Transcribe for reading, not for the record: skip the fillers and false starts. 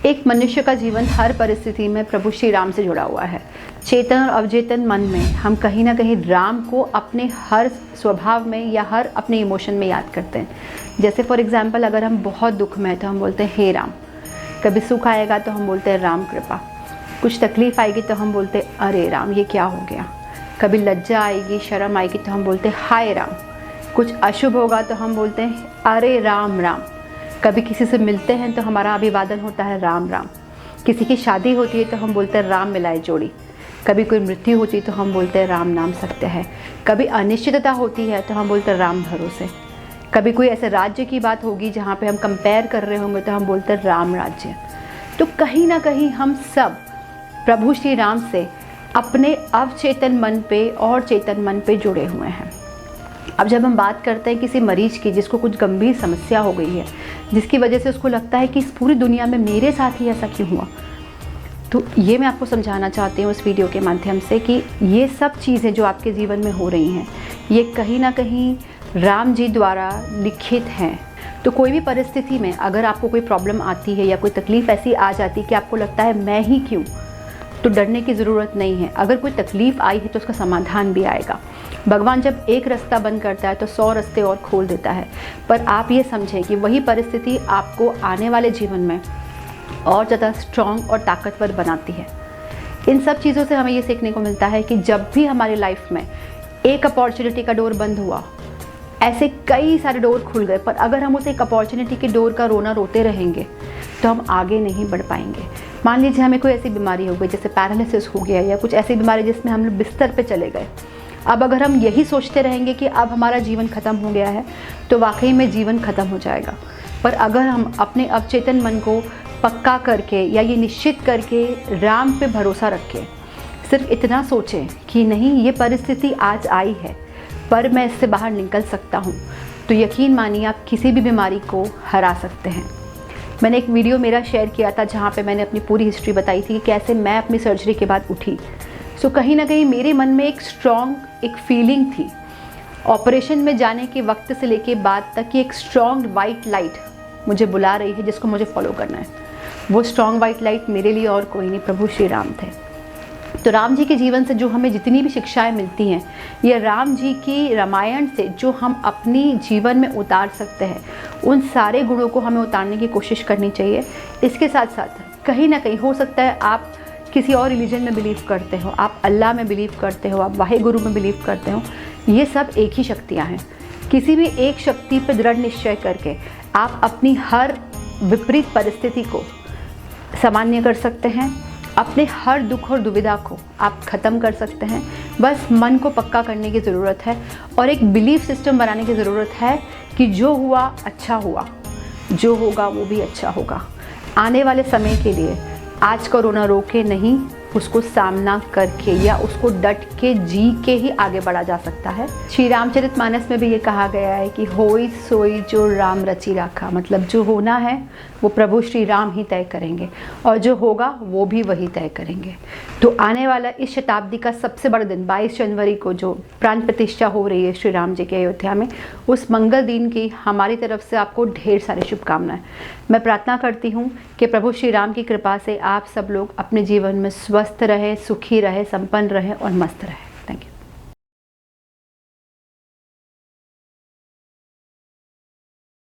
एक मनुष्य का जीवन हर परिस्थिति में प्रभु श्री राम से जुड़ा हुआ है। चेतन और अवचेतन मन में हम कहीं ना कहीं राम को अपने हर स्वभाव में या हर अपने इमोशन में याद करते हैं। जैसे फॉर एग्जांपल, अगर हम बहुत दुख में हैं तो हम बोलते हैं हे राम। कभी सुख आएगा तो हम बोलते हैं राम कृपा। कुछ तकलीफ आएगी तो हम बोलते हैं अरे राम ये क्या हो गया। कभी लज्जा आएगी, शर्म आएगी तो हम बोलते हैं हाय राम। कुछ अशुभ होगा तो हम बोलते हैं अरे राम राम। कभी किसी से मिलते हैं तो हमारा अभिवादन होता है राम राम। किसी की शादी होती है तो हम बोलते हैं राम मिलाए जोड़ी। कभी कोई मृत्यु होती है तो हम बोलते हैं राम नाम सत्य है। कभी अनिश्चितता होती है तो हम बोलते हैं राम भरोसे। कभी कोई ऐसे राज्य की बात होगी जहाँ पे हम कंपेयर कर रहे होंगे तो हम बोलते हैं राम राज्य। तो कहीं ना कहीं हम सब प्रभु श्री राम से अपने अवचेतन मन पे और चेतन मन पे जुड़े हुए हैं। अब जब हम बात करते हैं किसी मरीज की जिसको कुछ गंभीर समस्या हो गई है, जिसकी वजह से उसको लगता है कि इस पूरी दुनिया में मेरे साथ ही ऐसा क्यों हुआ, तो ये मैं आपको समझाना चाहती हूँ इस वीडियो के माध्यम से कि ये सब चीज़ें जो आपके जीवन में हो रही हैं ये कहीं ना कहीं राम जी द्वारा लिखित हैं। तो कोई भी परिस्थिति में अगर आपको कोई प्रॉब्लम आती है या कोई तकलीफ़ ऐसी आ जाती है कि आपको लगता है मैं ही क्यों, तो डरने की ज़रूरत नहीं है। अगर कोई तकलीफ़ आई है तो उसका समाधान भी आएगा। भगवान जब एक रास्ता बंद करता है तो 100 रास्ते और खोल देता है। पर आप ये समझें कि वही परिस्थिति आपको आने वाले जीवन में और ज़्यादा स्ट्रॉन्ग और ताकतवर बनाती है। इन सब चीज़ों से हमें ये सीखने को मिलता है कि जब भी हमारी लाइफ में एक अपॉर्चुनिटी का डोर बंद हुआ, ऐसे कई सारे डोर खुल गए, पर अगर हम उस एक अपॉर्चुनिटी के डोर का रोना रोते रहेंगे तो हम आगे नहीं बढ़ पाएंगे। मान लीजिए हमें कोई ऐसी बीमारी हो गई जैसे पैरालिसिस हो गया या कुछ ऐसी बीमारी जिसमें हम लोग बिस्तर पे चले गए। अब अगर हम यही सोचते रहेंगे कि अब हमारा जीवन ख़त्म हो गया है तो वाकई में जीवन ख़त्म हो जाएगा। पर अगर हम अपने अवचेतन मन को पक्का करके या ये निश्चित करके राम पे भरोसा रखें, सिर्फ इतना सोचें कि नहीं ये परिस्थिति आज आई है पर मैं इससे बाहर निकल सकता हूँ, तो यकीन मानिए आप किसी भी बीमारी को हरा सकते हैं। मैंने एक वीडियो मेरा शेयर किया था जहाँ पे मैंने अपनी पूरी हिस्ट्री बताई थी कि कैसे मैं अपनी सर्जरी के बाद उठी। सो कहीं ना कहीं मेरे मन में एक स्ट्रॉन्ग एक फीलिंग थी। ऑपरेशन में जाने के वक्त से लेके बाद तक की एक स्ट्रॉन्ग वाइट लाइट मुझे बुला रही है जिसको मुझे फॉलो करना है। वो स्ट्रॉन्ग वाइट लाइट मेरे लिए और कोई नहीं, प्रभु श्री राम थे। तो राम जी के जीवन से जो हमें जितनी भी शिक्षाएं मिलती हैं, ये राम जी की रामायण से जो हम अपनी जीवन में उतार सकते हैं, उन सारे गुणों को हमें उतारने की कोशिश करनी चाहिए। इसके साथ साथ कहीं ना कहीं हो सकता है आप किसी और रिलीजन में बिलीव करते हो, आप अल्लाह में बिलीव करते हो, आप वाहे गुरु में बिलीव करते हो, ये सब एक ही शक्तियाँ हैं। किसी भी एक शक्ति पर दृढ़ निश्चय करके आप अपनी हर विपरीत परिस्थिति को सामान्य कर सकते हैं। अपने हर दुख और दुविधा को आप ख़त्म कर सकते हैं। बस मन को पक्का करने की ज़रूरत है और एक बिलीफ सिस्टम बनाने की ज़रूरत है कि जो हुआ अच्छा हुआ, जो होगा वो भी अच्छा होगा। आने वाले समय के लिए आज का रोना रोके नहीं, उसको सामना करके या उसको डट के जी के ही आगे बढ़ा जा सकता है। श्री रामचरितमानस में भी ये कहा गया है कि होई सोई जो राम रचि राखा, मतलब जो होना है वो प्रभु श्री राम ही तय करेंगे और जो होगा वो भी वही तय करेंगे। तो आने वाला इस शताब्दी का सबसे बड़ा दिन 22 जनवरी को जो प्राण प्रतिष्ठा हो रही है श्री राम जी के अयोध्या में, उस मंगल दिन की हमारी तरफ से आपको ढेर सारी शुभकामनाएं। मैं प्रार्थना करती हूँ कि प्रभु श्री राम की कृपा से आप सब लोग अपने जीवन में स्वस्थ रहे, सुखी रहे, संपन्न रहे और मस्त रहे।